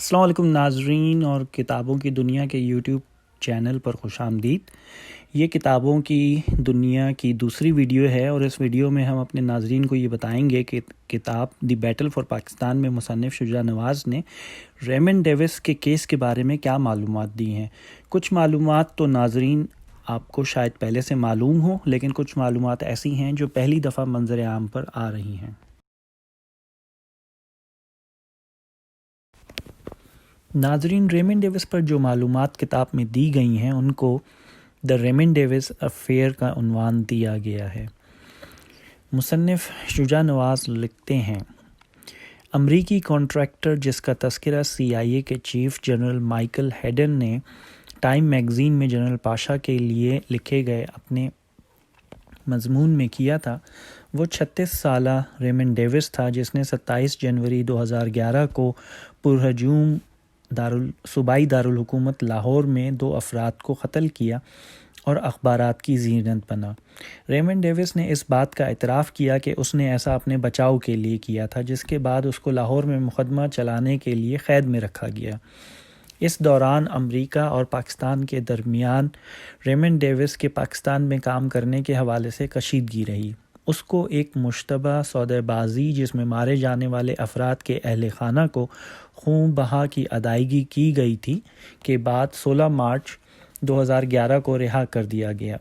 السلام علیکم ناظرین اور کتابوں کی دنیا کے یوٹیوب چینل پر خوش آمدید۔ یہ کتابوں کی دنیا کی دوسری ویڈیو ہے اور اس ویڈیو میں ہم اپنے ناظرین کو یہ بتائیں گے کہ کتاب دی بیٹل فار پاکستان میں مصنف شجاع نواز نے ریمنڈ ڈیوس کے کیس کے بارے میں کیا معلومات دی ہیں۔ کچھ معلومات تو ناظرین آپ کو شاید پہلے سے معلوم ہو، لیکن کچھ معلومات ایسی ہیں جو پہلی دفعہ منظر عام پر آ رہی ہیں۔ ناظرین، ریمنڈ ڈیوس پر جو معلومات کتاب میں دی گئی ہیں ان کو دا ریمنڈ ڈیوس افیئر کا عنوان دیا گیا ہے۔ مصنف شجاع نواز لکھتے ہیں، امریکی کانٹریکٹر جس کا تذکرہ CIA کے چیف جنرل مائیکل ہیڈن نے ٹائم میگزین میں جنرل پاشا کے لیے لکھے گئے اپنے مضمون میں کیا تھا، وہ 36 سالہ ریمنڈ ڈیوس تھا جس نے 27 جنوری 2011 کو پرہجوم صوبائی دارالحکومت لاہور میں 2 افراد کو قتل کیا اور اخبارات کی زینت بنا۔ ریمنڈ ڈیوس نے اس بات کا اعتراف کیا کہ اس نے ایسا اپنے بچاؤ کے لیے کیا تھا، جس کے بعد اس کو لاہور میں مقدمہ چلانے کے لیے قید میں رکھا گیا۔ اس دوران امریکہ اور پاکستان کے درمیان ریمنڈ ڈیوس کے پاکستان میں کام کرنے کے حوالے سے کشیدگی رہی۔ اس کو ایک مشتبہ سودے بازی جس میں مارے جانے والے افراد کے اہل خانہ کو خون بہا کی ادائیگی کی گئی تھی کے بعد 16 مارچ 2011 کو رہا کر دیا گیا۔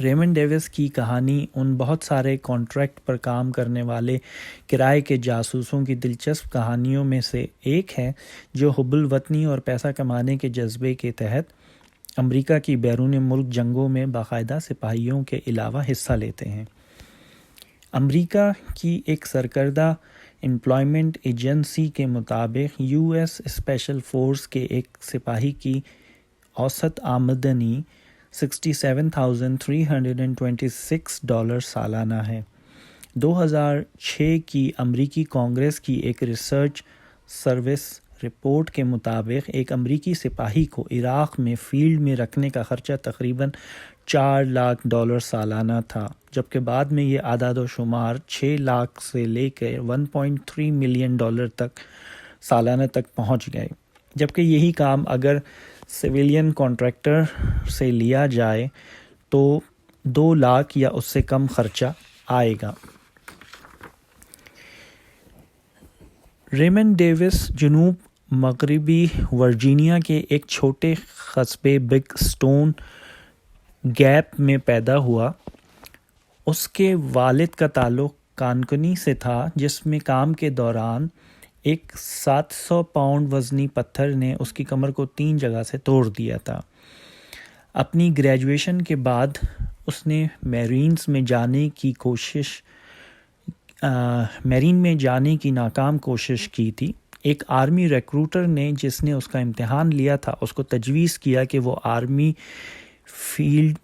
ریمنڈ ڈیوس کی کہانی ان بہت سارے کانٹریکٹ پر کام کرنے والے کرائے کے جاسوسوں کی دلچسپ کہانیوں میں سے ایک ہے جو حب الوطنی اور پیسہ کمانے کے جذبے کے تحت امریکہ کی بیرون ملک جنگوں میں باقاعدہ سپاہیوں کے علاوہ حصہ لیتے ہیں۔ امریکہ کی ایک سرکردہ امپلائمنٹ ایجنسی کے مطابق US اسپیشل فورس کے ایک سپاہی کی اوسط آمدنی $67,326 سالانہ ہے۔ 2006 کی امریکی کانگریس کی ایک ریسرچ سروس رپورٹ کے مطابق ایک امریکی سپاہی کو عراق میں فیلڈ میں رکھنے کا خرچہ تقریباً $4 لاکھ سالانہ تھا، جبکہ بعد میں یہ اعداد و شمار 6 لاکھ سے لے کر $1.3 ملین تک سالانہ تک پہنچ گئے، جبکہ یہی کام اگر سویلین کانٹریکٹر سے لیا جائے تو 2 لاکھ یا اس سے کم خرچہ آئے گا۔ ریمنڈ ڈیوس جنوب مغربی ورجینیا کے ایک چھوٹے قصبے بگ سٹون گیپ میں پیدا ہوا۔ اس کے والد کا تعلق کانکنی سے تھا، جس میں کام کے دوران ایک 700 پاؤنڈ وزنی پتھر نے اس کی کمر کو 3 جگہ سے توڑ دیا تھا۔ اپنی گریجویشن کے بعد اس نے میرین میں جانے کی ناکام کوشش کی تھی۔ ایک آرمی ریکروٹر نے جس نے اس کا امتحان لیا تھا اس کو تجویز کیا کہ وہ آرمی فیلڈ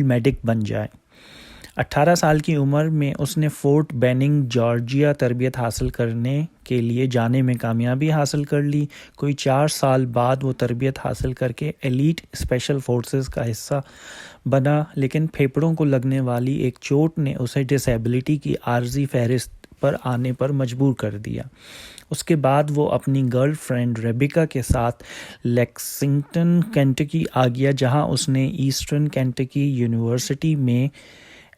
میڈک بن جائے۔ 18 سال کی عمر میں اس نے فورٹ بیننگ جارجیا تربیت حاصل کرنے کے لیے جانے میں کامیابی حاصل کر لی۔ کوئی 4 سال بعد وہ تربیت حاصل کر کے ایلیٹ اسپیشل فورسز کا حصہ بنا، لیکن پھیپھڑوں کو لگنے والی ایک چوٹ نے اسے ڈسیبلٹی کی عارضی فہرست پر آنے پر مجبور کر دیا۔ اس کے بعد وہ اپنی گرل فرینڈ ریبیکا کے ساتھ لیکسنگٹن کینٹکی آ گیا، جہاں اس نے ایسٹرن کینٹکی یونیورسٹی میں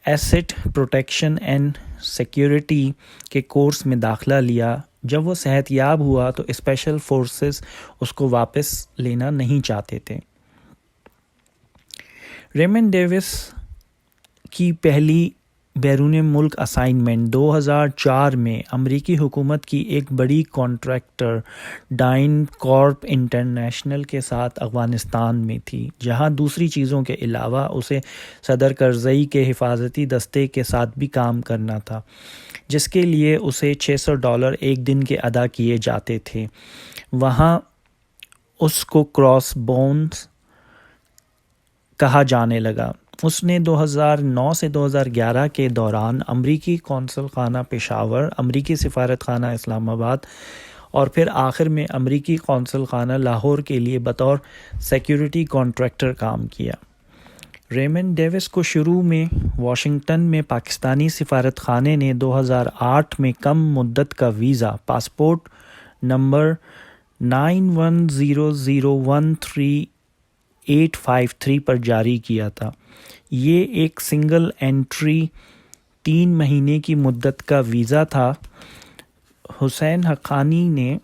ایسٹ پروٹیکشن اینڈ سیکیورٹی کے کورس میں داخلہ لیا۔ جب وہ صحت یاب ہوا تو اسپیشل فورسز اس کو واپس لینا نہیں چاہتے تھے۔ ریمنڈ ڈیوس کی پہلی بیرون ملک اسائنمنٹ 2004 میں امریکی حکومت کی ایک بڑی کانٹریکٹر ڈائن کارپ انٹرنیشنل کے ساتھ افغانستان میں تھی، جہاں دوسری چیزوں کے علاوہ اسے صدر کرزئی کے حفاظتی دستے کے ساتھ بھی کام کرنا تھا، جس کے لیے اسے $600 ایک دن کے ادا کیے جاتے تھے۔ وہاں اس کو کراس بونز کہا جانے لگا۔ اس نے 2009 سے 2011 کے دوران امریکی قونصل خانہ پشاور، امریکی سفارت خانہ اسلام آباد اور پھر آخر میں امریکی قونصل خانہ لاہور کے لیے بطور سیکیورٹی کانٹریکٹر کام کیا۔ ریمنڈ ڈیوس کو شروع میں واشنگٹن میں پاکستانی سفارت خانے نے 2008 میں کم مدت کا ویزا پاسپورٹ نمبر 9100138853 پر جاری کیا تھا۔ یہ ایک سنگل انٹری 3 مہینے کی مدت کا ویزا تھا۔ حسین حقانی نے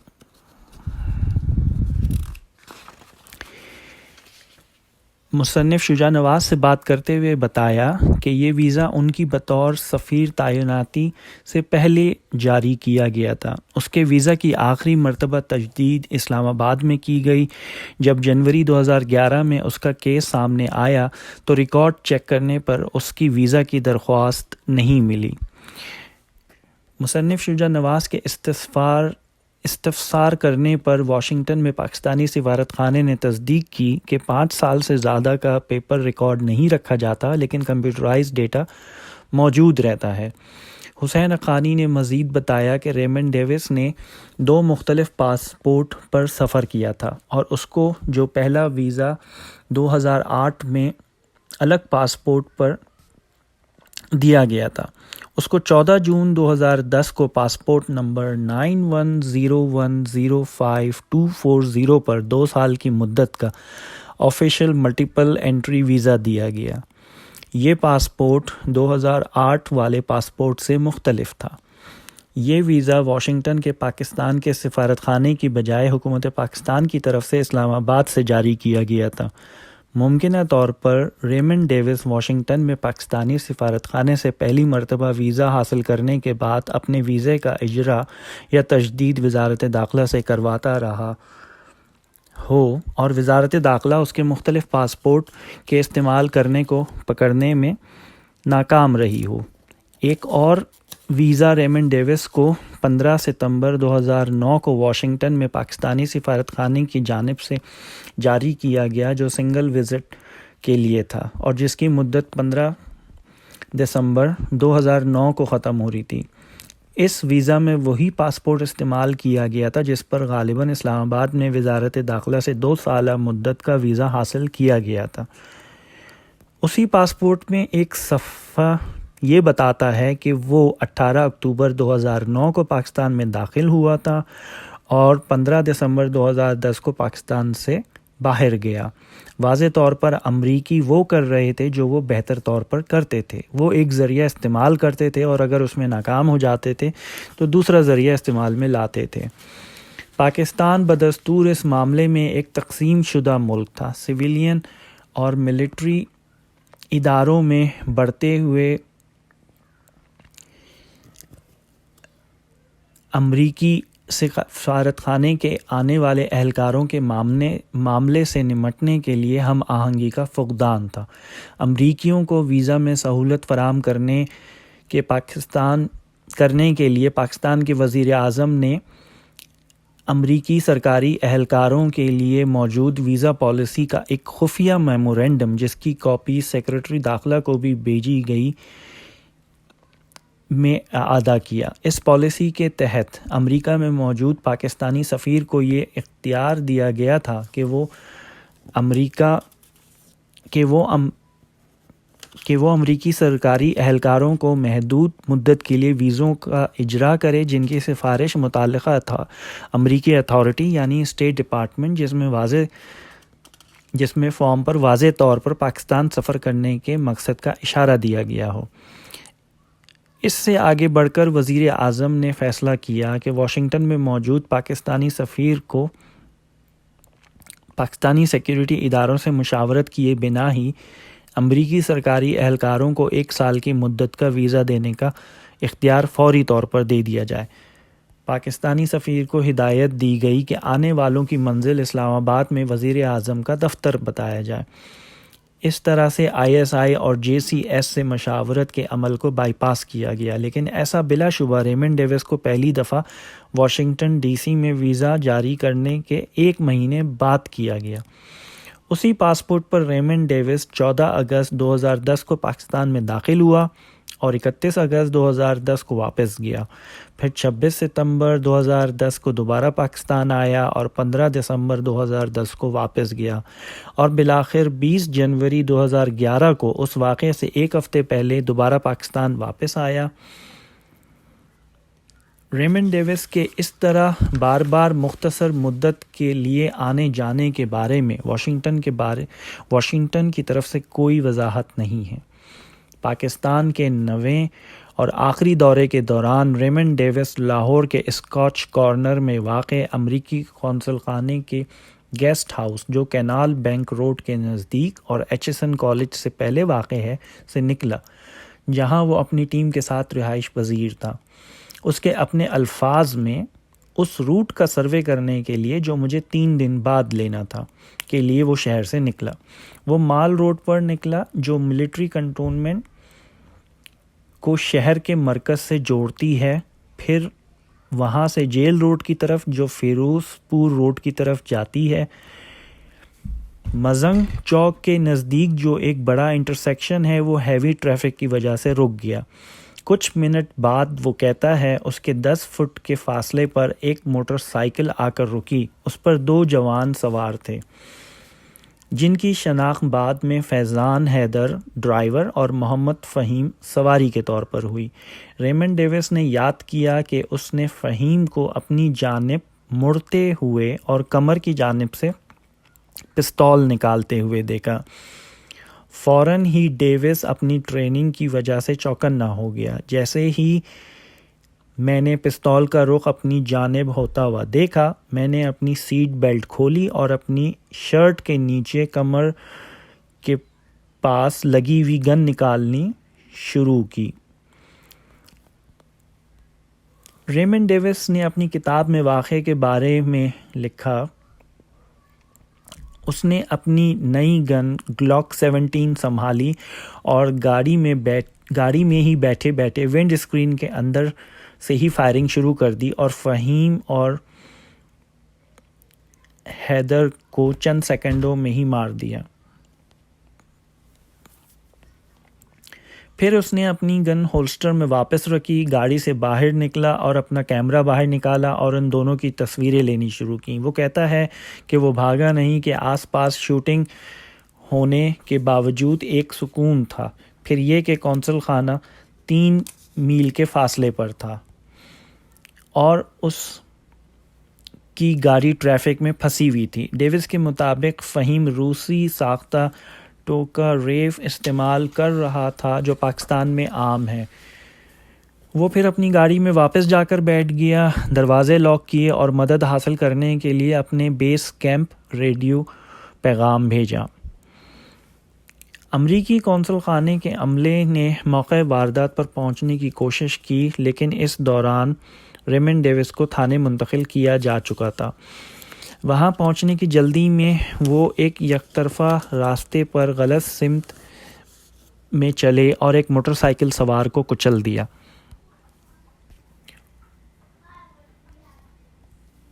مصنف شجاع نواز سے بات کرتے ہوئے بتایا کہ یہ ویزا ان کی بطور سفیر تعیناتی سے پہلے جاری کیا گیا تھا۔ اس کے ویزا کی آخری مرتبہ تجدید اسلام آباد میں کی گئی۔ جب جنوری 2011 میں اس کا کیس سامنے آیا تو ریکارڈ چیک کرنے پر اس کی ویزا کی درخواست نہیں ملی۔ مصنف شجاع نواز کے استفسار کرنے پر واشنگٹن میں پاکستانی سفارت خانے نے تصدیق کی کہ 5 سال سے زیادہ کا پیپر ریکارڈ نہیں رکھا جاتا، لیکن کمپیوٹرائز ڈیٹا موجود رہتا ہے۔ حسین حقانی نے مزید بتایا کہ ریمنڈ ڈیوس نے 2 مختلف پاسپورٹ پر سفر کیا تھا اور اس کو جو پہلا ویزا 2008 میں الگ پاسپورٹ پر دیا گیا تھا، اس کو 14 جون 2010 کو پاسپورٹ نمبر 91010524 پر 2 سال کی مدت کا آفیشیل ملٹیپل انٹری ویزا دیا گیا۔ یہ پاسپورٹ 2008 والے پاسپورٹ سے مختلف تھا۔ یہ ویزا واشنگٹن کے پاکستان کے سفارت خانے کی بجائے حکومت پاکستان کی طرف سے اسلام آباد سے جاری کیا گیا تھا۔ ممکنہ طور پر ریمنڈ ڈیوس واشنگٹن میں پاکستانی سفارت خانے سے پہلی مرتبہ ویزا حاصل کرنے کے بعد اپنے ویزے کا اجرا یا تجدید وزارت داخلہ سے کرواتا رہا ہو اور وزارت داخلہ اس کے مختلف پاسپورٹ کے استعمال کرنے کو پکڑنے میں ناکام رہی ہو۔ ایک اور ویزا ریمنڈ ڈیوس کو 15 ستمبر 2009 کو واشنگٹن میں پاکستانی سفارت خانے کی جانب سے جاری کیا گیا، جو سنگل وزٹ کے لیے تھا اور جس کی مدت 15 دسمبر 2009 کو ختم ہو رہی تھی۔ اس ویزا میں وہی پاسپورٹ استعمال کیا گیا تھا جس پر غالباً اسلام آباد میں وزارت داخلہ سے 2 سالہ مدت کا ویزا حاصل کیا گیا تھا۔ اسی پاسپورٹ میں ایک صفحہ یہ بتاتا ہے کہ وہ 18 اکتوبر 2009 کو پاکستان میں داخل ہوا تھا اور 15 دسمبر 2010 کو پاکستان سے باہر گیا۔ واضح طور پر امریکی وہ کر رہے تھے جو وہ بہتر طور پر کرتے تھے، وہ ایک ذریعہ استعمال کرتے تھے اور اگر اس میں ناکام ہو جاتے تھے تو دوسرا ذریعہ استعمال میں لاتے تھے۔ پاکستان بدستور اس معاملے میں ایک تقسیم شدہ ملک تھا۔ سویلین اور ملٹری اداروں میں بڑھتے ہوئے امریکی سفارت خانے کے آنے والے اہلکاروں کے معاملے سے نمٹنے کے لیے ہم آہنگی کا فقدان تھا۔ امریکیوں کو ویزا میں سہولت فراہم کرنے کے لیے پاکستان کے وزیر اعظم نے امریکی سرکاری اہلکاروں کے لیے موجود ویزا پالیسی کا ایک خفیہ میمورنڈم، جس کی کاپی سیکرٹری داخلہ کو بھی بھیجی گئی، میں اعادہ کیا۔ اس پالیسی کے تحت امریکہ میں موجود پاکستانی سفیر کو یہ اختیار دیا گیا تھا کہ وہ امریکی سرکاری اہلکاروں کو محدود مدت کے لیے ویزوں کا اجرا کرے جن کی سفارش متعلقہ تھا امریکی اتھارٹی یعنی اسٹیٹ ڈپارٹمنٹ، جس میں فارم پر واضح طور پر پاکستان سفر کرنے کے مقصد کا اشارہ دیا گیا ہو۔ اس سے آگے بڑھ کر وزیر اعظم نے فیصلہ کیا کہ واشنگٹن میں موجود پاکستانی سفیر کو پاکستانی سیکیورٹی اداروں سے مشاورت کیے بنا ہی امریکی سرکاری اہلکاروں کو 1 سال کی مدت کا ویزا دینے کا اختیار فوری طور پر دے دیا جائے۔ پاکستانی سفیر کو ہدایت دی گئی کہ آنے والوں کی منزل اسلام آباد میں وزیر اعظم کا دفتر بتایا جائے۔ اس طرح سے ISI اور JCS سے مشاورت کے عمل کو بائی پاس کیا گیا، لیکن ایسا بلا شبہ ریمنڈ ڈیوس کو پہلی دفعہ واشنگٹن DC میں ویزا جاری کرنے کے 1 مہینے بعد کیا گیا۔ اسی پاسپورٹ پر ریمنڈ ڈیوس 14 اگست 2010 کو پاکستان میں داخل ہوا۔ اور 31 اگست 2010 کو واپس گیا. پھر 26 ستمبر 2010 کو دوبارہ پاکستان آیا اور 15 دسمبر 2010 کو واپس گیا اور بالآخر 20 جنوری 2011 کو اس واقعے سے ایک ہفتے پہلے دوبارہ پاکستان واپس آیا. ریمنڈ ڈیوس کے اس طرح بار بار مختصر مدت کے لیے آنے جانے کے بارے میں واشنگٹن کی طرف سے کوئی وضاحت نہیں ہے. پاکستان کے 9ویں اور آخری دورے کے دوران ریمنڈ ڈیوس لاہور کے اسکاچ کارنر میں واقع امریکی قونصل خانے کے گیسٹ ہاؤس جو کینال بینک روڈ کے نزدیک اور ایچسن کالج سے پہلے واقع ہے سے نکلا، جہاں وہ اپنی ٹیم کے ساتھ رہائش پذیر تھا. اس کے اپنے الفاظ میں، اس روٹ کا سروے کرنے کے لیے جو مجھے 3 دن بعد لینا تھا کے لیے وہ شہر سے نکلا. وہ مال روڈ پر نکلا جو ملٹری کنٹونمنٹ کو شہر کے مرکز سے جوڑتی ہے، پھر وہاں سے جیل روڈ کی طرف جو فیروز پور روڈ کی طرف جاتی ہے. مزنگ چوک کے نزدیک جو ایک بڑا انٹرسیکشن ہے وہ ہیوی ٹریفک کی وجہ سے رک گیا. کچھ منٹ بعد وہ کہتا ہے اس کے 10 فٹ کے فاصلے پر ایک موٹر سائیکل آ کر رکی. اس پر 2 جوان سوار تھے جن کی شناخت بعد میں فیضان حیدر ڈرائیور اور محمد فہیم سواری کے طور پر ہوئی. ریمنڈ ڈیوس نے یاد کیا کہ اس نے فہیم کو اپنی جانب مڑتے ہوئے اور کمر کی جانب سے پستول نکالتے ہوئے دیکھا. فوراً ہی ڈیوس اپنی ٹریننگ کی وجہ سے چوکنا ہو گیا. جیسے ہی میں نے پستول کا رخ اپنی جانب ہوتا ہوا دیکھا، میں نے اپنی سیٹ بیلٹ کھولی اور اپنی شرٹ کے نیچے کمر کے پاس لگی ہوئی گن نکالنی شروع کی. ریمنڈ ڈیوس نے اپنی کتاب میں واقعے کے بارے میں لکھا، اس نے اپنی نئی گن گلاک 17 سنبھالی اور گاڑی میں ہی بیٹھے بیٹھے ونڈ اسکرین کے اندر سے ہی فائرنگ شروع کر دی اور فہیم اور حیدر کو چند سیکنڈوں میں ہی مار دیا. پھر اس نے اپنی گن ہولسٹر میں واپس رکھی، گاڑی سے باہر نکلا اور اپنا کیمرہ باہر نکالا اور ان دونوں کی تصویریں لینی شروع کیں. وہ کہتا ہے کہ وہ بھاگا نہیں کہ آس پاس شوٹنگ ہونے کے باوجود ایک سکون تھا. پھر یہ کہ قونصل خانہ 3 میل کے فاصلے پر تھا اور اس کی گاڑی ٹریفک میں پھنسی ہوئی تھی. ڈیوس کے مطابق فہیم روسی ساختہ ٹوکا ریف استعمال کر رہا تھا جو پاکستان میں عام ہے. وہ پھر اپنی گاڑی میں واپس جا کر بیٹھ گیا، دروازے لاک کیے اور مدد حاصل کرنے کے لیے اپنے بیس کیمپ ریڈیو پیغام بھیجا. امریکی قونصل خانے کے عملے نے موقع واردات پر پہنچنے کی کوشش کی، لیکن اس دوران ریمنڈ ڈیوس کو تھانے منتقل کیا جا چکا تھا. وہاں پہنچنے کی جلدی میں وہ ایک یک طرفہ راستے پر غلط سمت میں چلے اور ایک موٹر سائیکل سوار کو کچل دیا.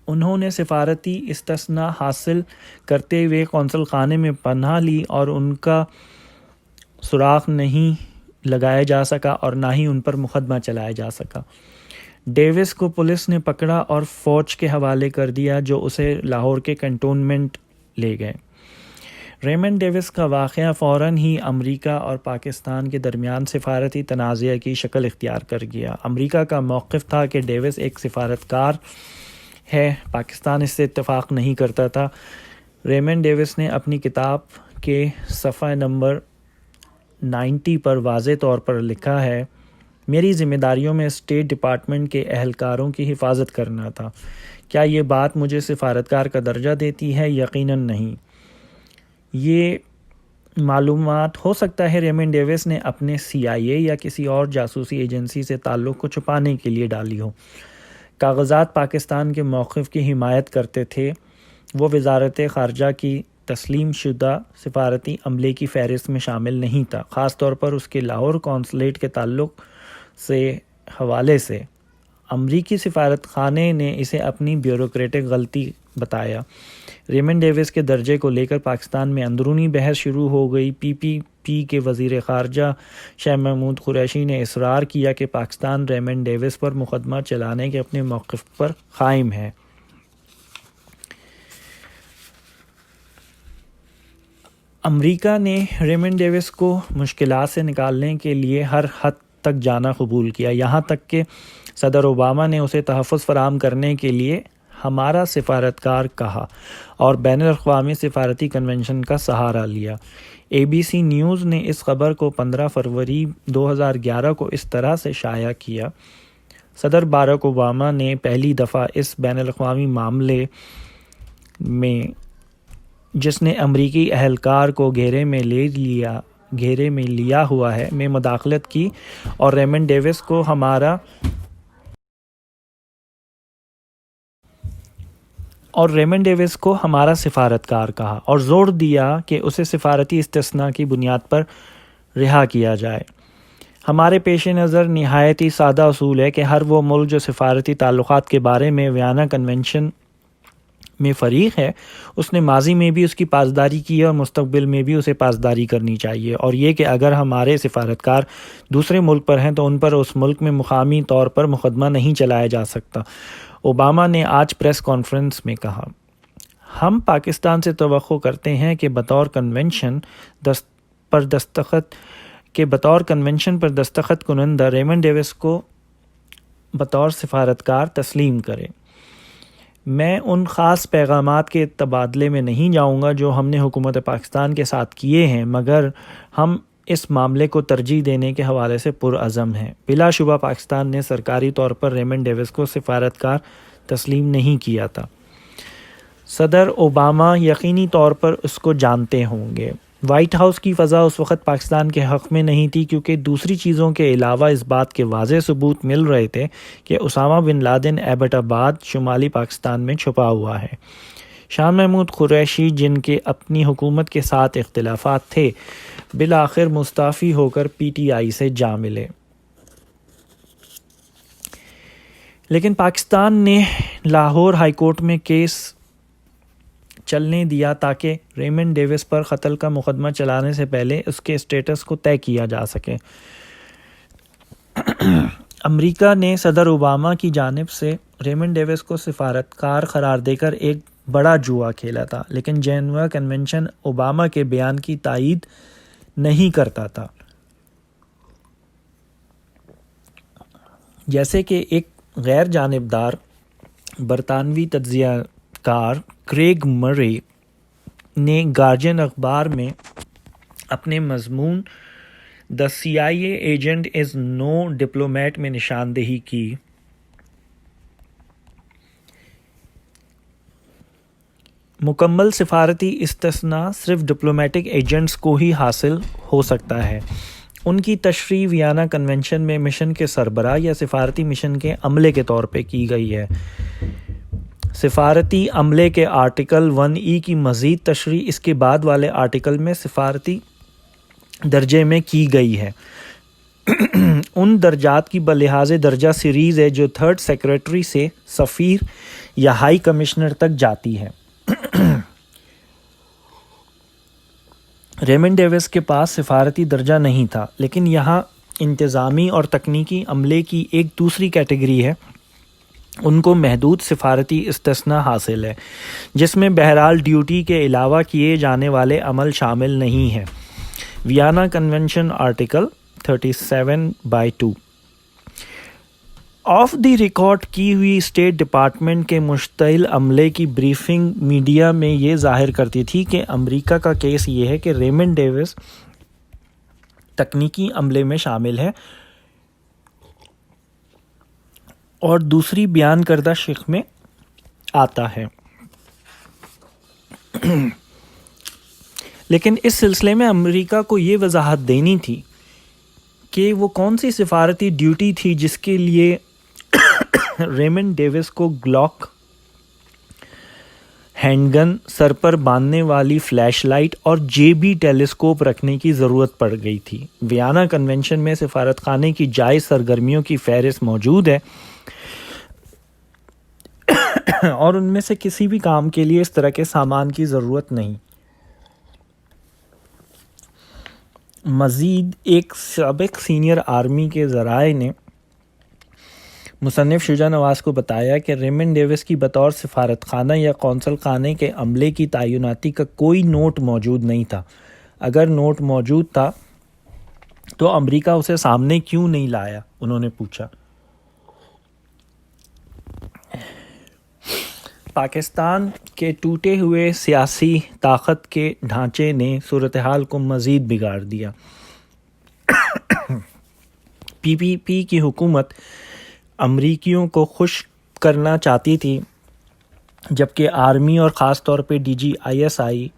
انہوں نے سفارتی استثناء حاصل کرتے ہوئے قونصل خانے میں پناہ لی اور ان کا سراغ نہیں لگایا جا سکا اور نہ ہی ان پر مقدمہ چلایا جا سکا. ڈیوس کو پولیس نے پکڑا اور فوج کے حوالے کر دیا جو اسے لاہور کے کنٹونمنٹ لے گئے. ریمنڈ ڈیوس کا واقعہ فوراً ہی امریکہ اور پاکستان کے درمیان سفارتی تنازع کی شکل اختیار کر گیا. امریکہ کا موقف تھا کہ ڈیوس ایک سفارتکار ہے، پاکستان اس سے اتفاق نہیں کرتا تھا. ریمنڈ ڈیوس نے اپنی کتاب کے صفحہ نمبر 90 پر واضح طور پر لکھا ہے، میری ذمہ داریوں میں اسٹیٹ ڈپارٹمنٹ کے اہلکاروں کی حفاظت کرنا تھا. کیا یہ بات مجھے سفارتکار کا درجہ دیتی ہے؟ یقیناً نہیں. یہ معلومات ہو سکتا ہے ریمنڈ ڈیوس نے اپنے CIA یا کسی اور جاسوسی ایجنسی سے تعلق کو چھپانے کے لیے ڈالی ہو. کاغذات پاکستان کے موقف کی حمایت کرتے تھے. وہ وزارت خارجہ کی تسلیم شدہ سفارتی عملے کی فہرست میں شامل نہیں تھا، خاص طور پر اس کے لاہور قونصلیٹ کے تعلق سے حوالے سے. امریکی سفارت خانے نے اسے اپنی بیوروکریٹک غلطی بتایا. ریمنڈ ڈیوس کے درجے کو لے کر پاکستان میں اندرونی بحث شروع ہو گئی. پی کے وزیر خارجہ شاہ محمود قریشی نے اصرار کیا کہ پاکستان ریمنڈ ڈیوس پر مقدمہ چلانے کے اپنے موقف پر قائم ہے۔ امریکہ نے ریمنڈ ڈیوس کو مشکلات سے نکالنے کے لیے ہر حد تک جانا قبول کیا، یہاں تک کہ صدر اوباما نے اسے تحفظ فراہم کرنے کے لیے ہمارا سفارتکار کہا اور بین الاقوامی سفارتی کنونشن کا سہارا لیا۔ ABC نیوز نے اس خبر کو 15 فروری 2011 کو اس طرح سے شائع کیا: صدر باراک اوباما نے پہلی دفعہ اس بین الاقوامی معاملے میں جس نے امریکی اہلکار کو گھیرے میں لیا ہوا ہے میں مداخلت کی اور ریمنڈ ڈیوس کو ہمارا سفارتکار کہا اور زور دیا کہ اسے سفارتی استثناء کی بنیاد پر رہا کیا جائے۔ ہمارے پیش نظر نہایت ہی سادہ اصول ہے کہ ہر وہ ملک جو سفارتی تعلقات کے بارے میں ویانا کنونشن میں فریق ہے، اس نے ماضی میں بھی اس کی پاسداری کی ہے اور مستقبل میں بھی اسے پاسداری کرنی چاہیے، اور یہ کہ اگر ہمارے سفارتکار دوسرے ملک پر ہیں تو ان پر اس ملک میں مقامی طور پر مقدمہ نہیں چلایا جا سکتا۔ اوباما نے آج پریس کانفرنس میں کہا: ہم پاکستان سے توقع کرتے ہیں کہ بطور کنونشن پر دستخط کنندہ ریمنڈ ڈیوس کو بطور سفارتکار تسلیم کرے۔ میں ان خاص پیغامات کے تبادلے میں نہیں جاؤں گا جو ہم نے حکومت پاکستان کے ساتھ کیے ہیں، مگر ہم اس معاملے کو ترجیح دینے کے حوالے سے پرعزم ہیں۔ بلا شبہ پاکستان نے سرکاری طور پر ریمنڈ ڈیوس کو سفارتکار تسلیم نہیں کیا تھا۔ صدر اوباما یقینی طور پر اس کو جانتے ہوں گے۔ وائٹ ہاؤس کی فضا اس وقت پاکستان کے حق میں نہیں تھی، کیونکہ دوسری چیزوں کے علاوہ اس بات کے واضح ثبوت مل رہے تھے کہ اسامہ بن لادن ایبٹ آباد شمالی پاکستان میں چھپا ہوا ہے۔ شاہ محمود قریشی، جن کے اپنی حکومت کے ساتھ اختلافات تھے، بالآخر مستعفی ہو کر PTI سے جا ملے، لیکن پاکستان نے لاہور ہائی کورٹ میں کیس چلنے دیا تاکہ ریمنڈ ڈیوس پر قتل کا مقدمہ چلانے سے پہلے اس کے اسٹیٹس کو طے کیا جا سکے۔ امریکہ نے صدر اوباما کی جانب سے ریمنڈ ڈیوس کو سفارتکار قرار دے کر ایک بڑا جوا کھیلا تھا، لیکن جنیوا کنونشن اوباما کے بیان کی تائید نہیں کرتا تھا۔ جیسے کہ ایک غیر جانبدار برطانوی تجزیہ کار کریگ مرے نے گارجین اخبار میں اپنے مضمون "the CIA agent is no diplomat" میں نشاندہی کی۔ مکمل سفارتی استثناء صرف ڈپلومیٹک ایجنٹس کو ہی حاصل ہو سکتا ہے۔ ان کی تشریح ویانا کنونشن میں مشن کے سربراہ یا سفارتی مشن کے عملے کے طور پہ کی گئی ہے۔ سفارتی عملے کے آرٹیکل 1E کی مزید تشریح اس کے بعد والے آرٹیکل میں سفارتی درجے میں کی گئی ہے۔ ان درجات کی بلحاظ درجہ سیریز ہے جو تھرڈ سیکریٹری سے سفیر یا ہائی کمشنر تک جاتی ہے۔ ریمنڈ ڈیوس کے پاس سفارتی درجہ نہیں تھا، لیکن یہاں انتظامی اور تکنیکی عملے کی ایک دوسری کیٹیگری ہے۔ ان کو محدود سفارتی استثناء حاصل ہے، جس میں بہرحال ڈیوٹی کے علاوہ کیے جانے والے عمل شامل نہیں ہے۔ Vienna convention article 37(2) of the record کی ہوئی اسٹیٹ ڈپارٹمنٹ کے مشتعل عملے کی بریفنگ میڈیا میں یہ ظاہر کرتی تھی کہ امریکہ کا کیس یہ ہے کہ ریمنڈ ڈیوس تکنیکی عملے میں شامل ہے اور دوسری بیان کردہ شق میں آتا ہے۔ لیکن اس سلسلے میں امریکہ کو یہ وضاحت دینی تھی کہ وہ کون سی سفارتی ڈیوٹی تھی جس کے لیے ریمنڈ ڈیوس کو گلاک ہینڈ گن، سر پر باندھنے والی فلیش لائٹ اور JB ٹیلیسکوپ رکھنے کی ضرورت پڑ گئی تھی۔ ویانا کنونشن میں سفارت خانے کی جائز سرگرمیوں کی فہرست موجود ہے اور ان میں سے کسی بھی کام کے لیے اس طرح کے سامان کی ضرورت نہیں۔ مزید ایک سابق سینئر آرمی کے ذرائع نے مصنف شجاع نواز کو بتایا کہ ریمنڈ ڈیوس کی بطور سفارت خانہ یا قونصل خانے کے عملے کی تعیناتی کا کوئی نوٹ موجود نہیں تھا۔ اگر نوٹ موجود تھا تو امریکہ اسے سامنے کیوں نہیں لایا؟ انہوں نے پوچھا۔ پاکستان کے ٹوٹے ہوئے سیاسی طاقت کے ڈھانچے نے صورتحال کو مزید بگاڑ دیا۔ پی پی پی کی حکومت امریکیوں کو خوش کرنا چاہتی تھی، جبکہ آرمی اور خاص طور پہ D G I S I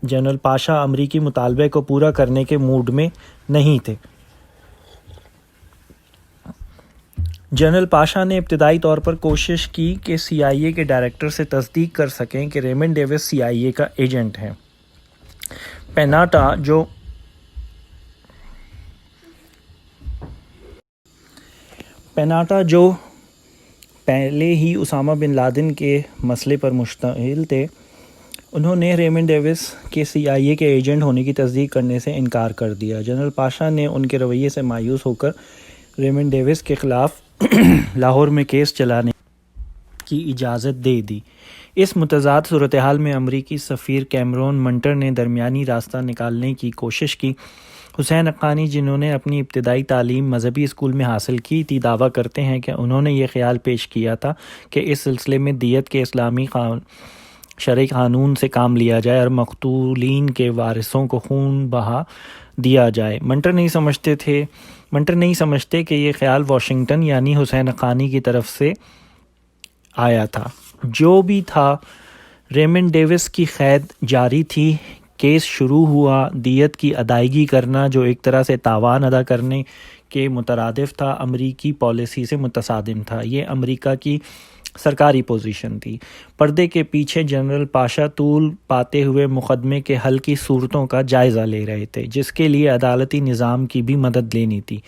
general Pasha امریکی مطالبے کو پورا کرنے کے موڈ میں نہیں تھے۔ جنرل پاشا نے ابتدائی طور پر کوشش کی کہ سی آئی اے کے ڈائریکٹر سے تصدیق کر سکیں کہ ریمنڈ ڈیوس سی آئی اے کا ایجنٹ ہے۔ پیناٹا جو پہلے ہی اسامہ بن لادن کے مسئلے پر مشتمل تھے، انہوں نے ریمنڈ ڈیوس کے سی آئی اے کے ایجنٹ ہونے کی تصدیق کرنے سے انکار کر دیا۔ جنرل پاشا نے ان کے رویے سے مایوس ہو کر ریمنڈ ڈیوس کے خلاف لاہور میں کیس چلانے کی اجازت دے دی۔ اس متضاد صورتحال میں امریکی سفیر کیمرون منٹر نے درمیانی راستہ نکالنے کی کوشش کی۔ حسین حقانی، جنہوں نے اپنی ابتدائی تعلیم مذہبی اسکول میں حاصل کی تھی، دعویٰ کرتے ہیں کہ انہوں نے یہ خیال پیش کیا تھا کہ اس سلسلے میں دیت کے اسلامی شرعی قانون سے کام لیا جائے اور مقتولین کے وارثوں کو خون بہا دیا جائے۔ منٹر نہیں سمجھتے کہ یہ خیال واشنگٹن یعنی حسین حقانی کی طرف سے آیا تھا۔ جو بھی تھا، ریمنڈ ڈیوس کی قید جاری تھی۔ کیس شروع ہوا۔ دیت کی ادائیگی کرنا، جو ایک طرح سے تاوان ادا کرنے کے مترادف تھا، امریکی پالیسی سے متصادم تھا۔ یہ امریکہ کی سرکاری پوزیشن تھی۔ پردے کے پیچھے جنرل پاشا طول پاتے ہوئے مقدمے کے حل کی صورتوں کا جائزہ لے رہے تھے، جس کے لیے عدالتی نظام کی بھی مدد لینی تھی۔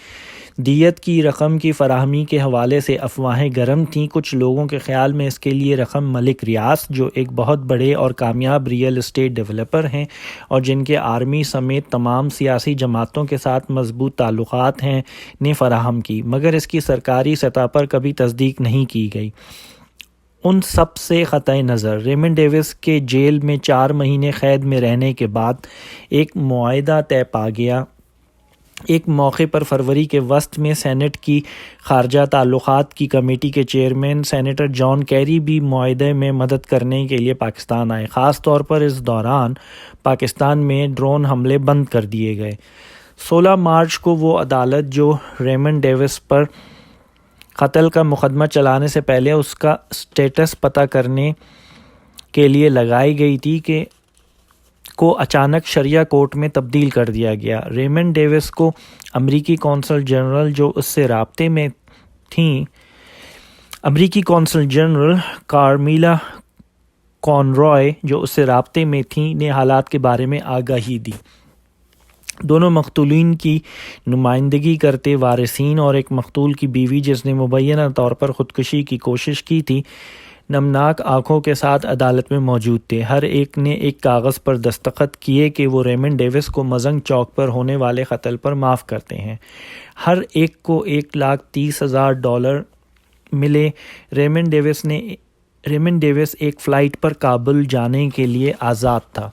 دیت کی رقم کی فراہمی کے حوالے سے افواہیں گرم تھیں۔ کچھ لوگوں کے خیال میں اس کے لیے رقم ملک ریاض، جو ایک بہت بڑے اور کامیاب ریئل اسٹیٹ ڈیولپر ہیں اور جن کے آرمی سمیت تمام سیاسی جماعتوں کے ساتھ مضبوط تعلقات ہیں، نے فراہم کی، مگر اس کی سرکاری سطح پر کبھی تصدیق نہیں کی گئی۔ ان سب سے قطع نظر، ریمنڈ ڈیوس کے جیل میں 4 مہینے قید میں رہنے کے بعد ایک معاہدہ طے پا گیا۔ ایک موقع پر فروری کے وسط میں سینٹ کی خارجہ تعلقات کی کمیٹی کے چیئرمین سینیٹر جان کیری بھی معاہدے میں مدد کرنے کے لیے پاکستان آئے۔ خاص طور پر اس دوران پاکستان میں ڈرون حملے بند کر دیے گئے۔ 16 مارچ کو وہ عدالت جو ریمنڈ ڈیوس پر قتل کا مقدمہ چلانے سے پہلے اس کا سٹیٹس پتہ کرنے کے لیے لگائی گئی تھی کو اچانک شریعہ کورٹ میں تبدیل کر دیا گیا۔ ریمنڈ ڈیوس کو امریکی کونسل جنرل جو اس سے رابطے میں تھیں، امریکی کونسل جنرل کارمیلا کونرائے جو اس سے رابطے میں تھیں، نے حالات کے بارے میں آگاہی دی۔ دونوں مقتولین کی نمائندگی کرتے وارثین اور ایک مقتول کی بیوی، جس نے مبینہ طور پر خودکشی کی کوشش کی تھی، نمناک آنکھوں کے ساتھ عدالت میں موجود تھے۔ ہر ایک نے ایک کاغذ پر دستخط کیے کہ وہ ریمنڈ ڈیوس کو مزنگ چوک پر ہونے والے قتل پر معاف کرتے ہیں۔ ہر ایک کو $1,30,000 ملے۔ ریمنڈ ڈیوس ایک فلائٹ پر کابل جانے کے لیے آزاد تھا۔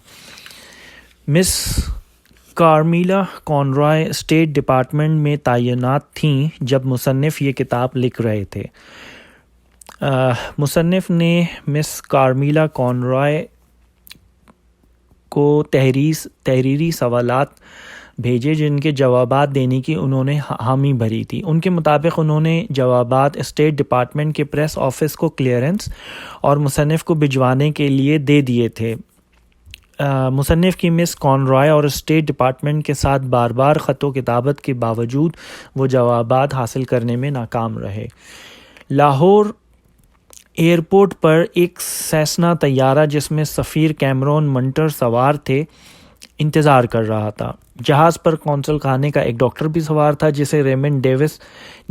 مس کارمیلا کونرائے اسٹیٹ ڈپارٹمنٹ میں تعینات تھیں جب مصنف یہ کتاب لکھ رہے تھے۔ مصنف نے مس کارمیلا کونرائے کو تحریری سوالات بھیجے جن کے جوابات دینے کی انہوں نے حامی بھری تھی۔ ان کے مطابق انہوں نے جوابات اسٹیٹ ڈپارٹمنٹ کے پریس آفس کو کلیئرنس اور مصنف کو بھجوانے کے لیے دے دیے تھے۔ مصنف کی مس کونرائے اور اسٹیٹ ڈپارٹمنٹ کے ساتھ بار بار خط و کتابت کے باوجود وہ جوابات حاصل کرنے میں ناکام رہے۔ لاہور ایئرپورٹ پر ایک سیسنا طیارہ جس میں سفیر کیمرون منٹر سوار تھے انتظار کر رہا تھا۔ جہاز پر قونصل خانے کا ایک ڈاکٹر بھی سوار تھا جسے ریمنڈ ڈیوس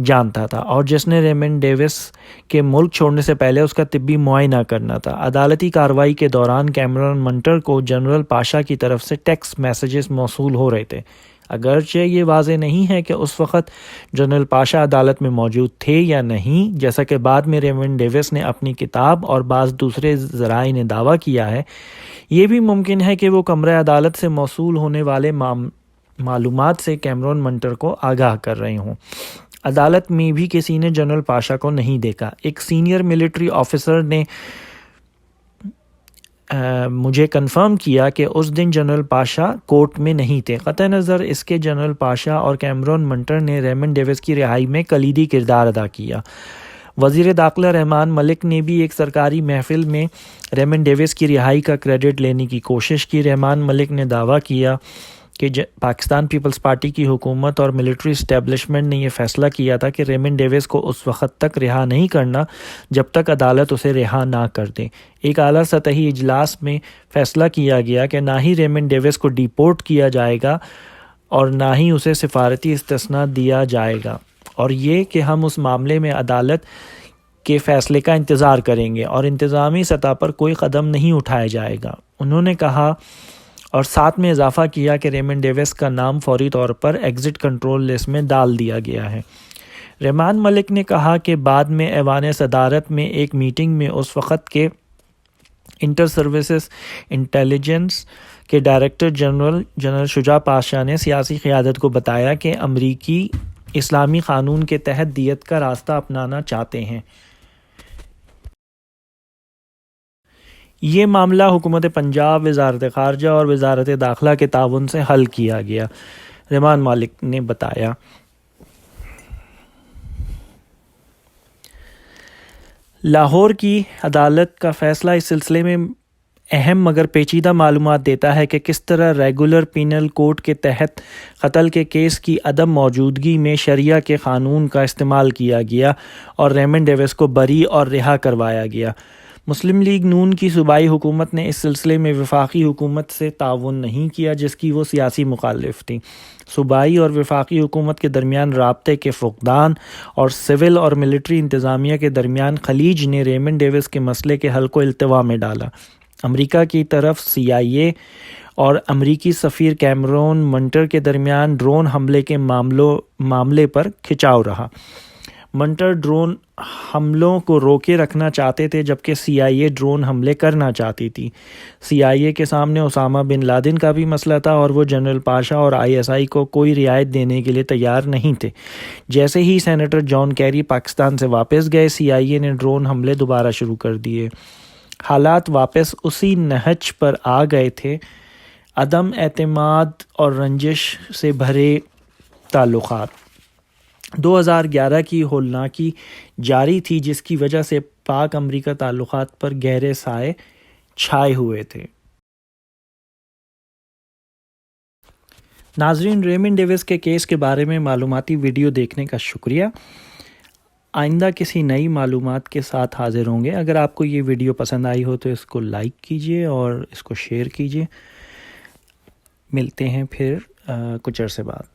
جانتا تھا اور جس نے ریمنڈ ڈیوس کے ملک چھوڑنے سے پہلے اس کا طبی معائنہ کرنا تھا۔ عدالتی کارروائی کے دوران کیمرون منٹر کو جنرل پاشا کی طرف سے ٹیکسٹ میسیجز موصول ہو رہے تھے۔ اگرچہ یہ واضح نہیں ہے کہ اس وقت جنرل پاشا عدالت میں موجود تھے یا نہیں، جیسا کہ بعد میں ریمنڈ ڈیوس نے اپنی کتاب اور بعض دوسرے ذرائع نے دعویٰ کیا ہے، یہ بھی ممکن ہے کہ وہ کمرہ عدالت سے موصول ہونے والے معلومات سے کیمرون منٹر کو آگاہ کر رہے ہوں۔ عدالت میں بھی کسی نے جنرل پاشا کو نہیں دیکھا۔ ایک سینئر ملٹری آفیسر نے مجھے کنفرم کیا کہ اس دن جنرل پاشا کورٹ میں نہیں تھے۔ قطع نظر اس کے جنرل پاشا اور کیمرون منٹر نے ریمنڈ ڈیوس کی رہائی میں کلیدی کردار ادا کیا۔ وزیر داخلہ رحمان ملک نے بھی ایک سرکاری محفل میں ریمنڈ ڈیوس کی رہائی کا کریڈٹ لینے کی کوشش کی۔ رحمان ملک نے دعویٰ کیا کہ پاکستان پیپلز پارٹی کی حکومت اور ملٹری اسٹیبلشمنٹ نے یہ فیصلہ کیا تھا کہ ریمنڈ ڈیوس کو اس وقت تک رہا نہیں کرنا جب تک عدالت اسے رہا نہ کر دے۔ ایک اعلیٰ سطحی اجلاس میں فیصلہ کیا گیا کہ نہ ہی ریمنڈ ڈیوس کو ڈیپورٹ کیا جائے گا اور نہ ہی اسے سفارتی استثناء دیا جائے گا، اور یہ کہ ہم اس معاملے میں عدالت کے فیصلے کا انتظار کریں گے اور انتظامی سطح پر کوئی قدم نہیں اٹھایا جائے گا۔ انہوں نے کہا اور ساتھ میں اضافہ کیا کہ ریمنڈ ڈیوس کا نام فوری طور پر ایگزٹ کنٹرول لسٹ میں ڈال دیا گیا ہے۔ رحمان ملک نے کہا کہ بعد میں ایوان صدارت میں ایک میٹنگ میں اس وقت کے انٹر سروسز انٹیلیجنس کے ڈائریکٹر جنرل شجاع پاشا نے سیاسی قیادت کو بتایا کہ امریکی اسلامی قانون کے تحت دیت کا راستہ اپنانا چاہتے ہیں۔ یہ معاملہ حکومت پنجاب، وزارت خارجہ اور وزارت داخلہ کے تعاون سے حل کیا گیا، رحمان ملک نے بتایا۔ لاہور کی عدالت کا فیصلہ اس سلسلے میں اہم مگر پیچیدہ معلومات دیتا ہے کہ کس طرح ریگولر پینل کوڈ کے تحت قتل کے کیس کی عدم موجودگی میں شریعہ کے قانون کا استعمال کیا گیا اور ریمنڈ ڈیوس کو بری اور رہا کروایا گیا۔ مسلم لیگ نون کی صوبائی حکومت نے اس سلسلے میں وفاقی حکومت سے تعاون نہیں کیا جس کی وہ سیاسی مخالف تھی۔ صوبائی اور وفاقی حکومت کے درمیان رابطے کے فقدان اور سول اور ملٹری انتظامیہ کے درمیان خلیج نے ریمنڈ ڈیوس کے مسئلے کے حل کو التوا میں ڈالا۔ امریکہ کی طرف CIA اور امریکی سفیر کیمرون منٹر کے درمیان ڈرون حملے کے معاملے پر کھچاؤ رہا۔ منٹر ڈرون حملوں کو روکے رکھنا چاہتے تھے جبکہ CIA ڈرون حملے کرنا چاہتی تھی۔ CIA کے سامنے اسامہ بن لادن کا بھی مسئلہ تھا اور وہ جنرل پاشا اور ISI کو کوئی رعایت دینے کے لیے تیار نہیں تھے۔ جیسے ہی سینیٹر جان کیری پاکستان سے واپس گئے، CIA نے ڈرون حملے دوبارہ شروع کر دیے۔ حالات واپس اسی نہج پر آ گئے تھے، عدم اعتماد اور رنجش سے بھرے تعلقات۔ 2011 کی ہولناکی جاری تھی جس کی وجہ سے پاک امریکہ تعلقات پر گہرے سائے چھائے ہوئے تھے۔ ناظرین، ریمنڈ ڈیوس کے کیس کے بارے میں معلوماتی ویڈیو دیکھنے کا شکریہ۔ آئندہ کسی نئی معلومات کے ساتھ حاضر ہوں گے۔ اگر آپ کو یہ ویڈیو پسند آئی ہو تو اس کو لائک کیجیے اور اس کو شیئر کیجیے۔ ملتے ہیں پھر کچھ عرصے بعد۔